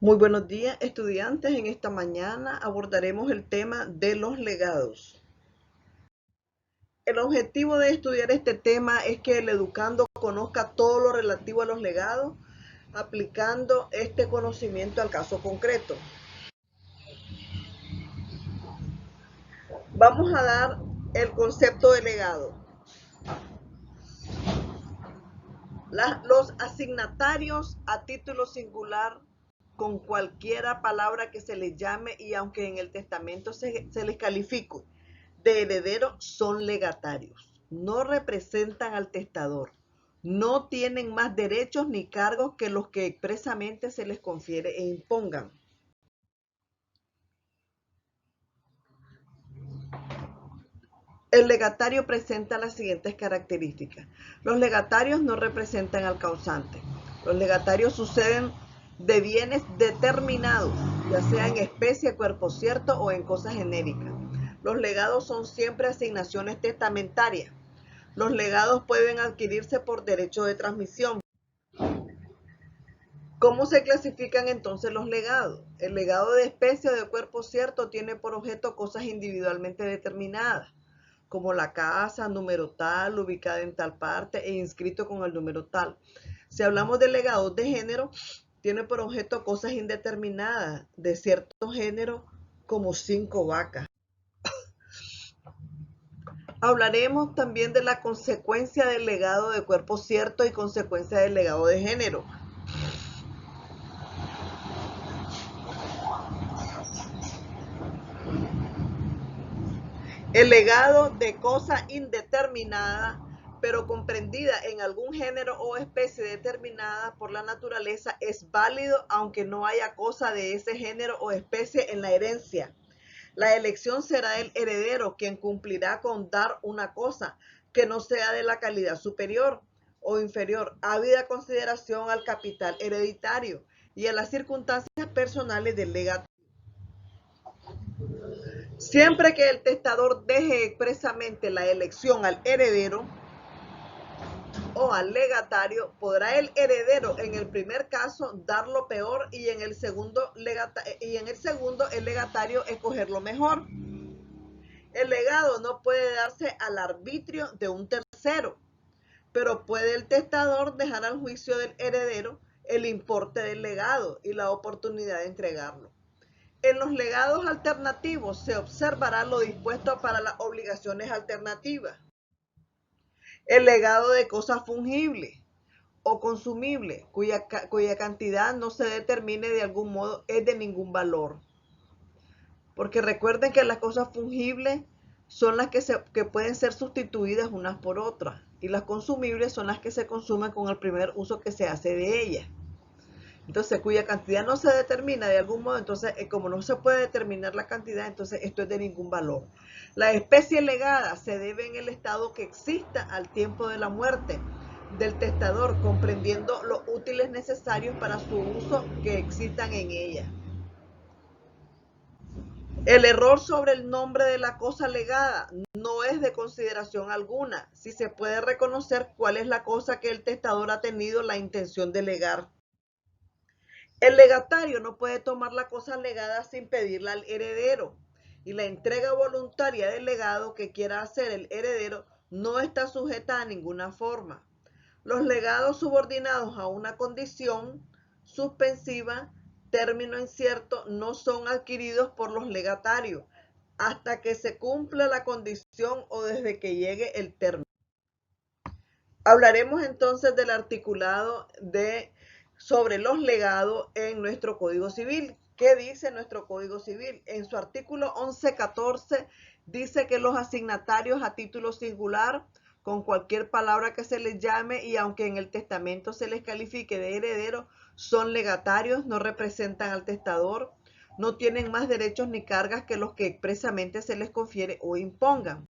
Muy buenos días, estudiantes. En esta mañana abordaremos el tema de los legados. El objetivo de estudiar este tema es que el educando conozca todo lo relativo a los legados, aplicando este conocimiento al caso concreto. Vamos a dar el concepto de legado. Los asignatarios a título singular con cualquiera palabra que se les llame y aunque en el testamento se les califique de heredero, son legatarios. No representan al testador. No tienen más derechos ni cargos que los que expresamente se les confiere e impongan. El legatario presenta las siguientes características. Los legatarios no representan al causante. Los legatarios suceden de bienes determinados, ya sea en especie, cuerpo cierto o en cosas genéricas. Los legados son siempre asignaciones testamentarias. Los legados pueden adquirirse por derecho de transmisión. ¿Cómo se clasifican entonces los legados? El legado de especie o de cuerpo cierto tiene por objeto cosas individualmente determinadas, como la casa, número tal, ubicada en tal parte e inscrito con el número tal. Si hablamos de legados de género, tiene por objeto cosas indeterminadas de cierto género, como 5 vacas. Hablaremos también de la consecuencia del legado de cuerpo cierto y consecuencia del legado de género. El legado de cosa indeterminada, pero comprendida en algún género o especie determinada por la naturaleza, es válido aunque no haya cosa de ese género o especie en la herencia. La elección será del heredero quien cumplirá con dar una cosa que no sea de la calidad superior o inferior, habida consideración al capital hereditario y a las circunstancias personales del legatario. Siempre que el testador deje expresamente la elección al heredero o al legatario, podrá el heredero en el primer caso dar lo peor y en el segundo el legatario escoger lo mejor. El legado no puede darse al arbitrio de un tercero, pero puede el testador dejar al juicio del heredero el importe del legado y la oportunidad de entregarlo. En los legados alternativos se observará lo dispuesto para las obligaciones alternativas. El legado de cosas fungibles o consumibles, cuya cantidad no se determine de algún modo, es de ningún valor. Porque recuerden que las cosas fungibles son las que pueden ser sustituidas unas por otras, y las consumibles son las que se consumen con el primer uso que se hace de ellas. Entonces, cuya cantidad no se determina de algún modo, entonces, como no se puede determinar la cantidad, entonces esto es de ningún valor. La especie legada se debe en el estado que exista al tiempo de la muerte del testador, comprendiendo los útiles necesarios para su uso que existan en ella. El error sobre el nombre de la cosa legada no es de consideración alguna, si se puede reconocer cuál es la cosa que el testador ha tenido la intención de legar. El legatario no puede tomar la cosa legada sin pedirla al heredero, y la entrega voluntaria del legado que quiera hacer el heredero no está sujeta a ninguna forma. Los legados subordinados a una condición suspensiva, término incierto, no son adquiridos por los legatarios hasta que se cumpla la condición o desde que llegue el término. Hablaremos entonces del articulado sobre los legados en nuestro Código Civil. ¿Qué dice nuestro Código Civil? En su artículo 1114 dice que los asignatarios a título singular, con cualquier palabra que se les llame y aunque en el testamento se les califique de heredero, son legatarios, no representan al testador, no tienen más derechos ni cargas que los que expresamente se les confiere o impongan,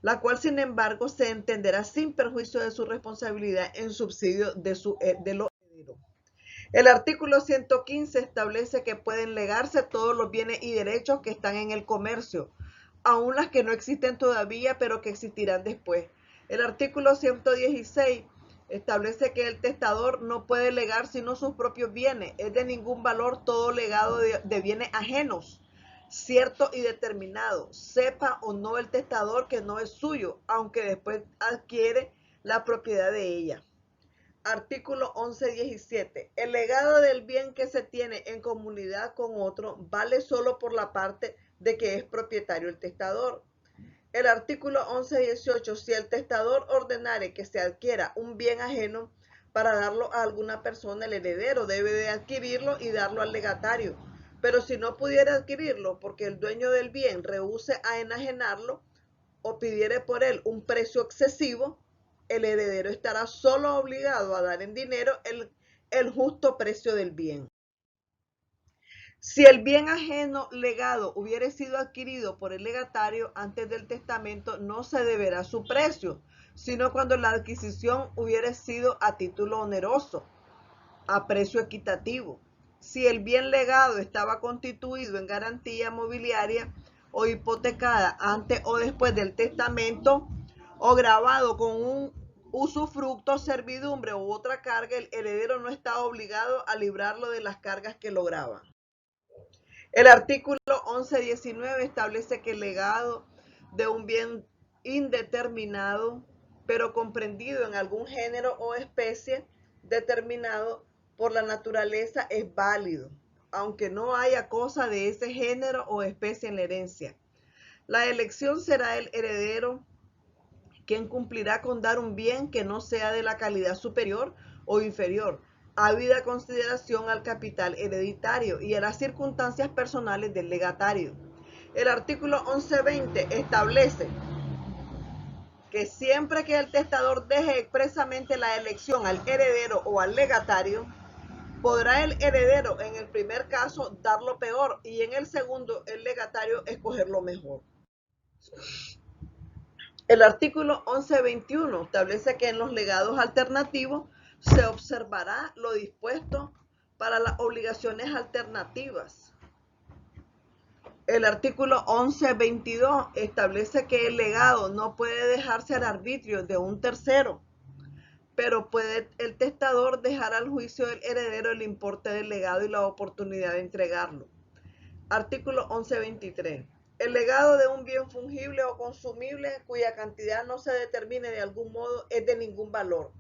la cual sin embargo se entenderá sin perjuicio de su responsabilidad en subsidio de los herederos. El artículo 115 establece que pueden legarse todos los bienes y derechos que están en el comercio, aun las que no existen todavía pero que existirán después. El artículo 116 establece que el testador no puede legar sino sus propios bienes. Es de ningún valor todo legado de bienes ajenos, cierto y determinado, sepa o no el testador que no es suyo, aunque después adquiere la propiedad de ella. Artículo 11.17. El legado del bien que se tiene en comunidad con otro vale solo por la parte de que es propietario el testador. El artículo 11.18. Si el testador ordenare que se adquiera un bien ajeno para darlo a alguna persona, el heredero debe de adquirirlo y darlo al legatario. Pero si no pudiera adquirirlo porque el dueño del bien rehúse a enajenarlo o pidiere por él un precio excesivo, el heredero estará solo obligado a dar en dinero el justo precio del bien. Si el bien ajeno legado hubiere sido adquirido por el legatario antes del testamento, no se deberá su precio, sino cuando la adquisición hubiere sido a título oneroso, a precio equitativo. Si el bien legado estaba constituido en garantía mobiliaria o hipotecada antes o después del testamento, o grabado con un usufructo, servidumbre u otra carga, el heredero no está obligado a librarlo de las cargas que lo graban. El artículo 11.19 establece que el legado de un bien indeterminado, pero comprendido en algún género o especie determinado por la naturaleza, es válido, aunque no haya cosa de ese género o especie en la herencia. La elección será el heredero quien cumplirá con dar un bien que no sea de la calidad superior o inferior, habida consideración al capital hereditario y a las circunstancias personales del legatario. El artículo 11.20 establece que siempre que el testador deje expresamente la elección al heredero o al legatario, podrá el heredero en el primer caso dar lo peor y en el segundo el legatario escoger lo mejor. El artículo 11.21 establece que en los legados alternativos se observará lo dispuesto para las obligaciones alternativas. El artículo 11.22 establece que el legado no puede dejarse al arbitrio de un tercero, pero puede el testador dejar al juicio del heredero el importe del legado y la oportunidad de entregarlo. Artículo 11.23. El legado de un bien fungible o consumible cuya cantidad no se determine de algún modo es de ningún valor.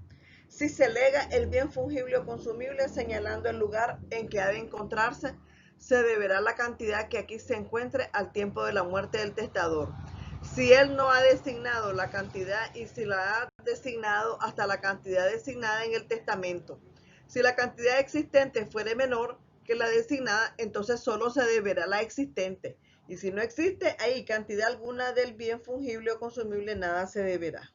Si se lega el bien fungible o consumible señalando el lugar en que ha de encontrarse, se deberá la cantidad que aquí se encuentre al tiempo de la muerte del testador. Si él no ha designado la cantidad y si la ha designado hasta la cantidad designada en el testamento. Si la cantidad existente fuere menor que la designada, entonces solo se deberá la existente. Y si no existe ahí cantidad alguna del bien fungible o consumible, nada se deberá.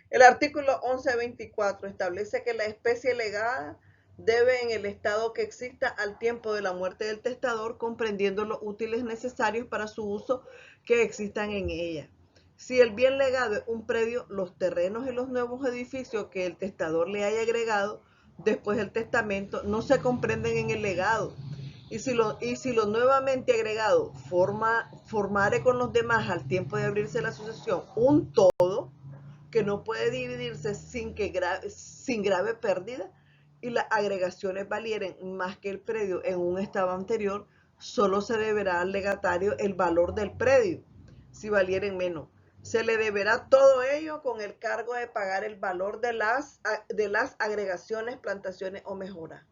El artículo 11.24 establece que la especie legada debe en el estado que exista al tiempo de la muerte del testador, comprendiendo los útiles necesarios para su uso que existan en ella. Si el bien legado es un predio, los terrenos y los nuevos edificios que el testador le haya agregado después del testamento no se comprenden en el legado. Y si lo nuevamente agregado formare con los demás al tiempo de abrirse la sucesión un todo, que no puede dividirse sin grave pérdida, y las agregaciones valieren más que el predio en un estado anterior, solo se deberá al legatario el valor del predio. Si valieren menos, se le deberá todo ello con el cargo de pagar el valor de las agregaciones, plantaciones o mejoras.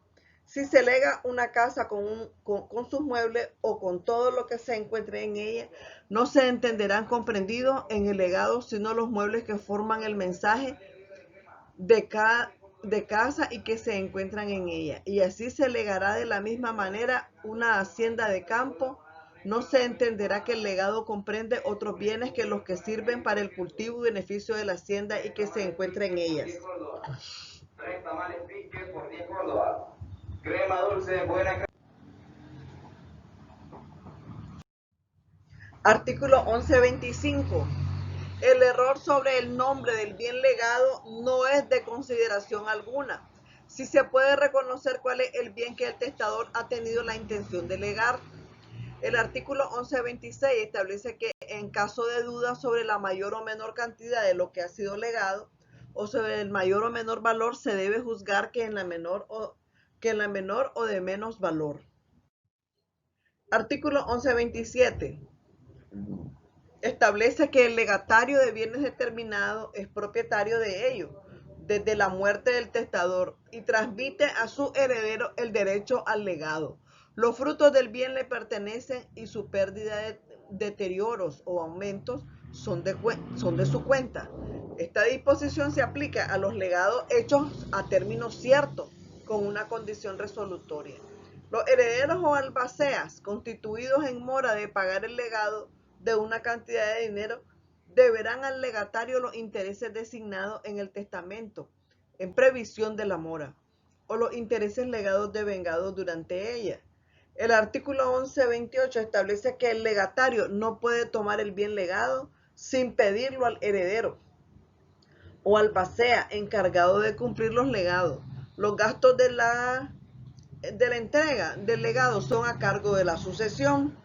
Si se lega una casa con sus muebles o con todo lo que se encuentre en ella, no se entenderán comprendidos en el legado sino los muebles que forman el mensaje de casa y que se encuentran en ella. Y así se legará de la misma manera una hacienda de campo. No se entenderá que el legado comprende otros bienes que los que sirven para el cultivo y beneficio de la hacienda y que se encuentra en ellas. 3 tamales pique por 10 Córdoba. Crema dulce, buena. Artículo 11.25. El error sobre el nombre del bien legado no es de consideración alguna, si se puede reconocer cuál es el bien que el testador ha tenido la intención de legar. El artículo 11.26 establece que en caso de duda sobre la mayor o menor cantidad de lo que ha sido legado, o sobre el mayor o menor valor, se debe juzgar que en la menor o de menos valor. Artículo 1127. Establece que el legatario de bienes determinados es propietario de ellos desde la muerte del testador y transmite a su heredero el derecho al legado. Los frutos del bien le pertenecen y su pérdida, deterioros o aumentos son de su cuenta. Esta disposición se aplica a los legados hechos a término cierto con una condición resolutoria. Los herederos o albaceas constituidos en mora de pagar el legado de una cantidad de dinero deberán al legatario los intereses designados en el testamento en previsión de la mora o los intereses legados devengados durante ella. El artículo 1128 establece que el legatario no puede tomar el bien legado sin pedirlo al heredero o albacea encargado de cumplir los legados. Los gastos de la entrega del legado son a cargo de la sucesión.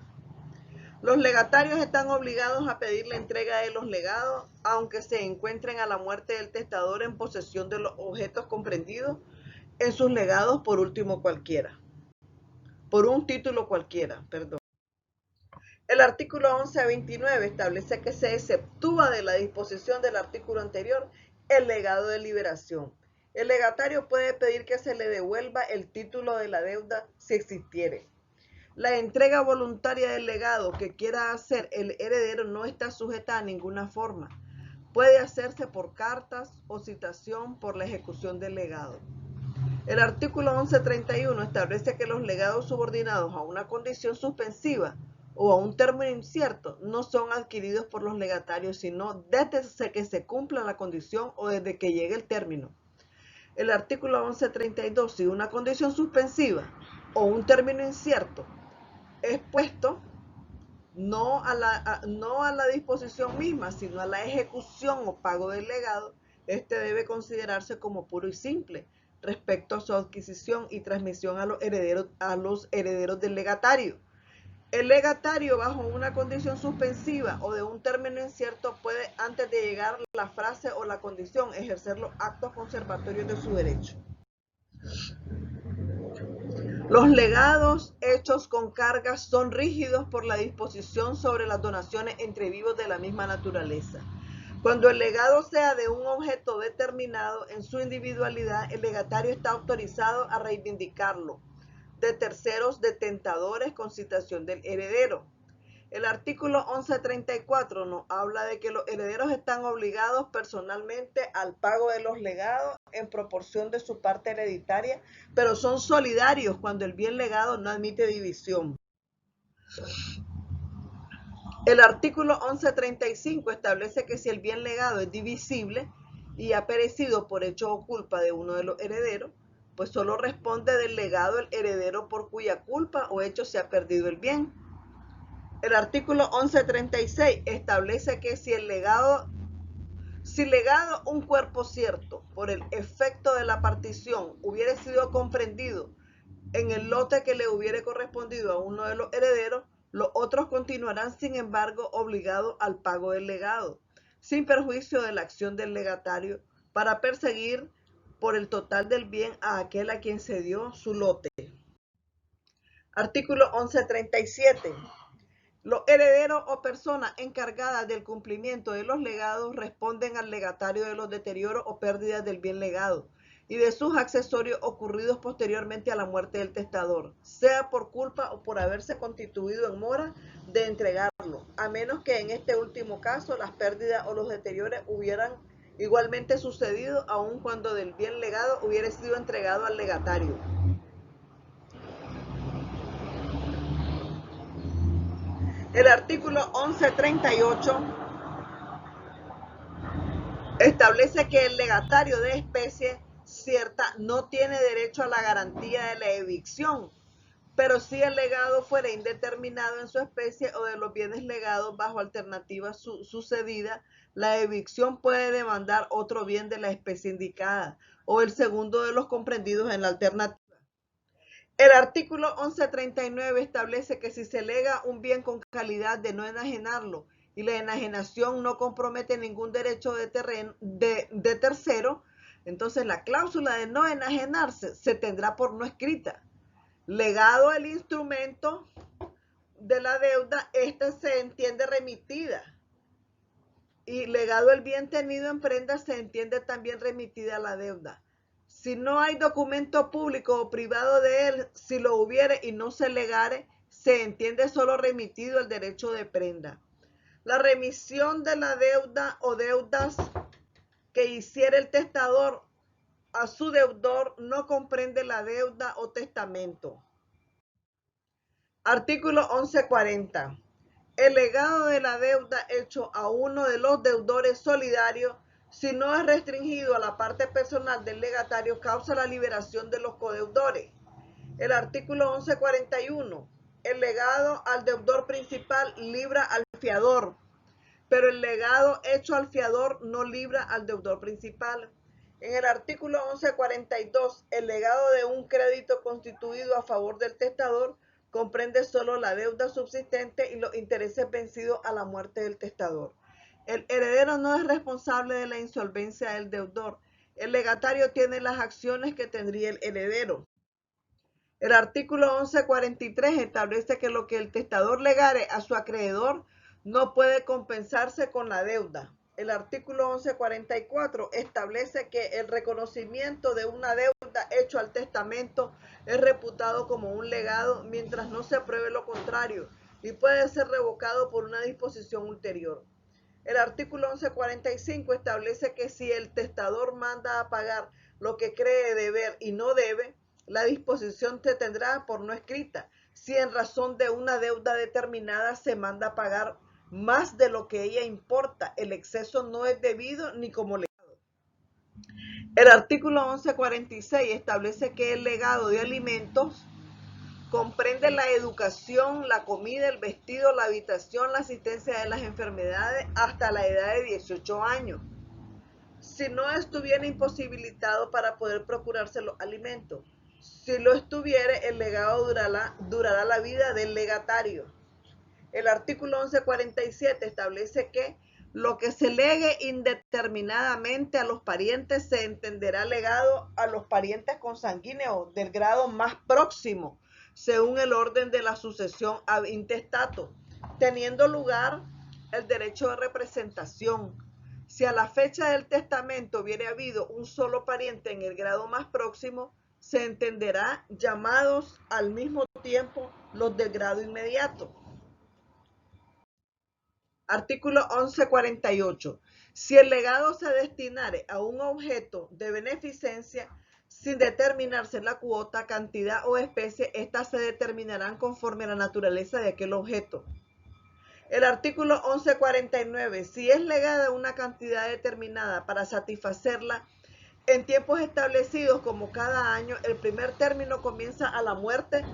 Los legatarios están obligados a pedir la entrega de los legados, aunque se encuentren a la muerte del testador en posesión de los objetos comprendidos en sus legados por un título cualquiera. El artículo 1129 establece que se exceptúa de la disposición del artículo anterior el legado de liberación. El legatario puede pedir que se le devuelva el título de la deuda si existiere. La entrega voluntaria del legado que quiera hacer el heredero no está sujeta a ninguna forma. Puede hacerse por cartas o citación por la ejecución del legado. El artículo 1131 establece que los legados subordinados a una condición suspensiva o a un término incierto no son adquiridos por los legatarios, sino desde que se cumpla la condición o desde que llegue el término. El artículo 1132, si una condición suspensiva o un término incierto es puesto no a la disposición misma, sino a la ejecución o pago del legado, este debe considerarse como puro y simple respecto a su adquisición y transmisión a los herederos del legatario. El legatario, bajo una condición suspensiva o de un término incierto, puede, antes de llegar la frase o la condición, ejercer los actos conservatorios de su derecho. Los legados hechos con cargas son rígidos por la disposición sobre las donaciones entre vivos de la misma naturaleza. Cuando el legado sea de un objeto determinado en su individualidad, el legatario está autorizado a reivindicarlo de terceros detentadores con citación del heredero. El artículo 1134 nos habla de que los herederos están obligados personalmente al pago de los legados en proporción de su parte hereditaria, pero son solidarios cuando el bien legado no admite división. El artículo 1135 establece que si el bien legado es divisible y ha perecido por hecho o culpa de uno de los herederos, pues solo responde del legado el heredero por cuya culpa o hecho se ha perdido el bien. El artículo 1136 establece que si legado un cuerpo cierto por el efecto de la partición hubiere sido comprendido en el lote que le hubiere correspondido a uno de los herederos, los otros continuarán, sin embargo, obligados al pago del legado, sin perjuicio de la acción del legatario para perseguir por el total del bien a aquel a quien se dio su lote. Artículo 1137. Los herederos o personas encargadas del cumplimiento de los legados responden al legatario de los deterioros o pérdidas del bien legado y de sus accesorios ocurridos posteriormente a la muerte del testador, sea por culpa o por haberse constituido en mora de entregarlo, a menos que en este último caso las pérdidas o los deterioros hubieran igualmente sucedido aun cuando del bien legado hubiera sido entregado al legatario. El artículo 1138 establece que el legatario de especie cierta no tiene derecho a la garantía de la evicción, pero si el legado fuera indeterminado en su especie o de los bienes legados bajo alternativa sucedida, la evicción puede demandar otro bien de la especie indicada o el segundo de los comprendidos en la alternativa. El artículo 1139 establece que si se lega un bien con calidad de no enajenarlo y la enajenación no compromete ningún derecho de tercero, entonces la cláusula de no enajenarse se tendrá por no escrita. Legado el instrumento de la deuda, esta se entiende remitida. Y legado el bien tenido en prenda, se entiende también remitida la deuda. Si no hay documento público o privado de él, si lo hubiere y no se legare, se entiende solo remitido el derecho de prenda. La remisión de la deuda o deudas que hiciera el testador a su deudor no comprende la deuda o testamento. Artículo 1140. El legado de la deuda hecho a uno de los deudores solidarios, si no es restringido a la parte personal del legatario, causa la liberación de los codeudores. El artículo 1141. El legado al deudor principal libra al fiador, pero el legado hecho al fiador no libra al deudor principal. En el artículo 1142, el legado de un crédito constituido a favor del testador comprende solo la deuda subsistente y los intereses vencidos a la muerte del testador. El heredero no es responsable de la insolvencia del deudor. El legatario tiene las acciones que tendría el heredero. El artículo 1143 establece que lo que el testador legare a su acreedor no puede compensarse con la deuda. El artículo 1144 establece que el reconocimiento de una deuda hecho al testamento es reputado como un legado mientras no se pruebe lo contrario y puede ser revocado por una disposición ulterior. El artículo 1145 establece que si el testador manda a pagar lo que cree deber y no debe, la disposición se tendrá por no escrita. Si en razón de una deuda determinada se manda a pagar más de lo que ella importa, el exceso no es debido ni como legado. El artículo 1146 establece que el legado de alimentos comprende la educación, la comida, el vestido, la habitación, la asistencia de las enfermedades hasta la edad de 18 años. Si no estuviera imposibilitado para poder procurarse los alimentos, si lo estuviere, el legado durará la vida del legatario. El artículo 1147 establece que lo que se legue indeterminadamente a los parientes se entenderá legado a los parientes consanguíneos del grado más próximo, según el orden de la sucesión ab intestato, teniendo lugar el derecho de representación. Si a la fecha del testamento hubiera habido un solo pariente en el grado más próximo, se entenderá llamados al mismo tiempo los del grado inmediato. Artículo 1148. Si el legado se destinare a un objeto de beneficencia, sin determinarse la cuota, cantidad o especie, estas se determinarán conforme a la naturaleza de aquel objeto. El artículo 1149. Si es legada una cantidad determinada para satisfacerla en tiempos establecidos como cada año, el primer término comienza a la muerte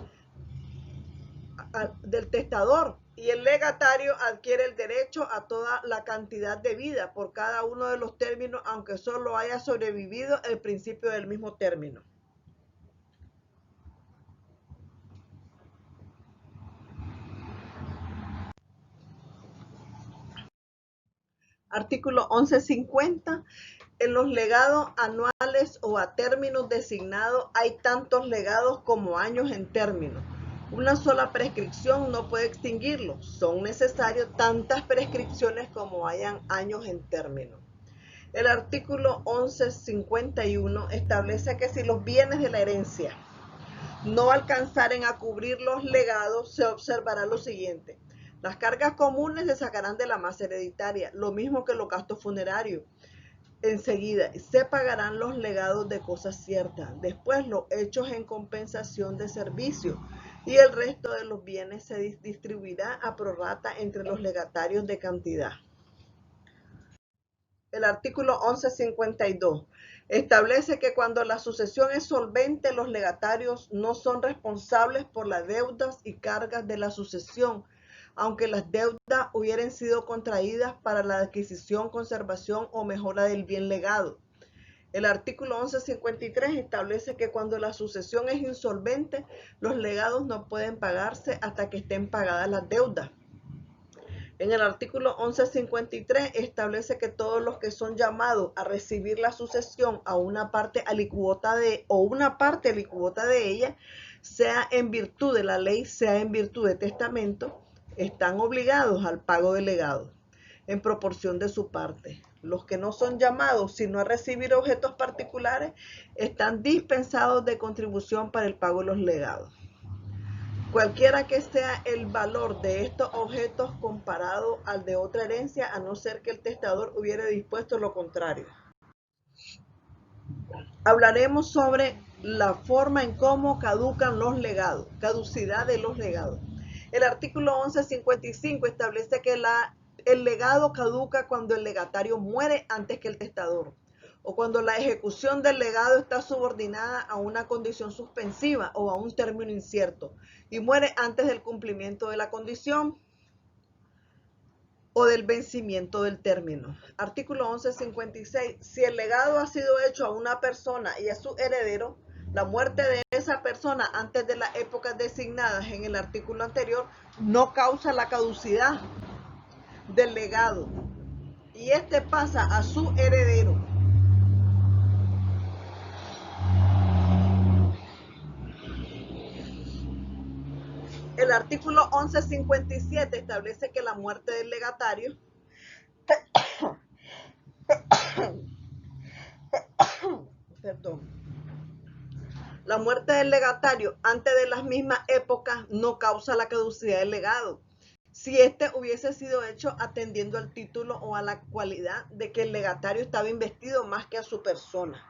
del testador y el legatario adquiere el derecho a toda la cantidad debida por cada uno de los términos, aunque solo haya sobrevivido el principio del mismo término. Artículo 1150. En los legados anuales o a términos designados hay tantos legados como años en término. Una sola prescripción no puede extinguirlo. Son necesarias tantas prescripciones como hayan años en término. El artículo 1151 establece que si los bienes de la herencia no alcanzaren a cubrir los legados, se observará lo siguiente. Las cargas comunes se sacarán de la masa hereditaria, lo mismo que los gastos funerarios. Enseguida se pagarán los legados de cosas ciertas, después los hechos en compensación de servicios y el resto de los bienes se distribuirá a prorrata entre los legatarios de cantidad. El artículo 1152 establece que cuando la sucesión es solvente, los legatarios no son responsables por las deudas y cargas de la sucesión, aunque las deudas hubieran sido contraídas para la adquisición, conservación o mejora del bien legado. El artículo 1153 establece que cuando la sucesión es insolvente, los legados no pueden pagarse hasta que estén pagadas las deudas. En el artículo 1153 establece que todos los que son llamados a recibir la sucesión a una parte alicuota de o una parte alicuota de ella, sea en virtud de la ley, sea en virtud de testamento, están obligados al pago del legado en proporción de su parte. Los que no son llamados sino a recibir objetos particulares están dispensados de contribución para el pago de los legados. Cualquiera que sea el valor de estos objetos comparado al de otra herencia, a no ser que el testador hubiera dispuesto lo contrario. Hablaremos sobre la forma en cómo caducan los legados, caducidad de los legados. El artículo 1155 establece que el legado caduca cuando el legatario muere antes que el testador, o cuando la ejecución del legado está subordinada a una condición suspensiva o a un término incierto y muere antes del cumplimiento de la condición o del vencimiento del término. Artículo 1156. Si el legado ha sido hecho a una persona y a su heredero, la muerte de esa persona antes de las épocas designadas en el artículo anterior no causa la caducidad del legado y este pasa a su heredero. El artículo 1157 establece que la muerte del legatario la muerte del legatario antes de las mismas épocas no causa la caducidad del legado, si éste hubiese sido hecho atendiendo al título o a la cualidad de que el legatario estaba investido más que a su persona.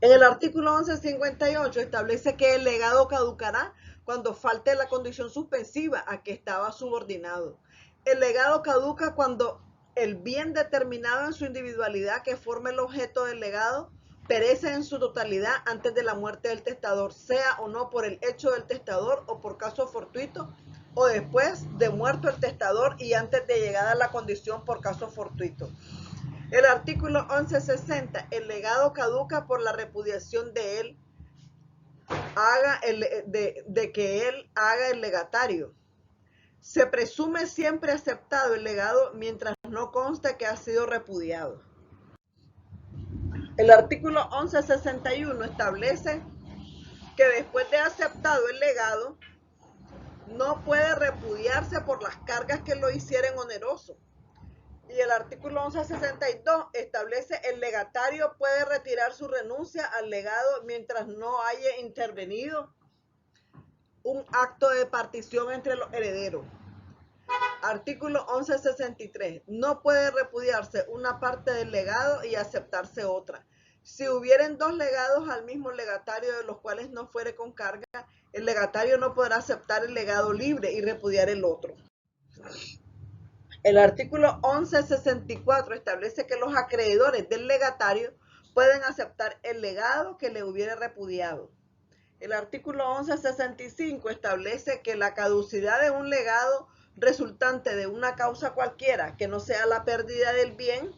En el artículo 1158 establece que el legado caducará cuando falte la condición suspensiva a que estaba subordinado. El legado caduca cuando el bien determinado en su individualidad que forma el objeto del legado perece en su totalidad antes de la muerte del testador, sea o no por el hecho del testador o por caso fortuito, o después de muerto el testador y antes de llegada a la condición por caso fortuito. El artículo 1160, el legado caduca por la repudiación de él, de que él haga el legatario. Se presume siempre aceptado el legado mientras no consta que ha sido repudiado. El artículo 1161 establece que después de aceptado el legado, no puede repudiarse por las cargas que lo hicieren oneroso. Y el artículo 1162 establece el legatario puede retirar su renuncia al legado mientras no haya intervenido un acto de partición entre los herederos. Artículo 1163. No puede repudiarse una parte del legado y aceptarse otra. Si hubieren dos legados al mismo legatario de los cuales no fuere con carga, el legatario no podrá aceptar el legado libre y repudiar el otro. El artículo 1164 establece que los acreedores del legatario pueden aceptar el legado que le hubiere repudiado. El artículo 1165 establece que la caducidad de un legado resultante de una causa cualquiera que no sea la pérdida del bien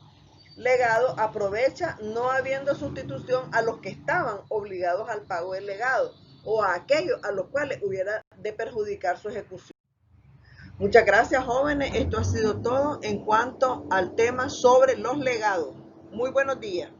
legado aprovecha no habiendo sustitución a los que estaban obligados al pago del legado o a aquellos a los cuales hubiera de perjudicar su ejecución. Muchas gracias, jóvenes. Esto ha sido todo en cuanto al tema sobre los legados. Muy buenos días.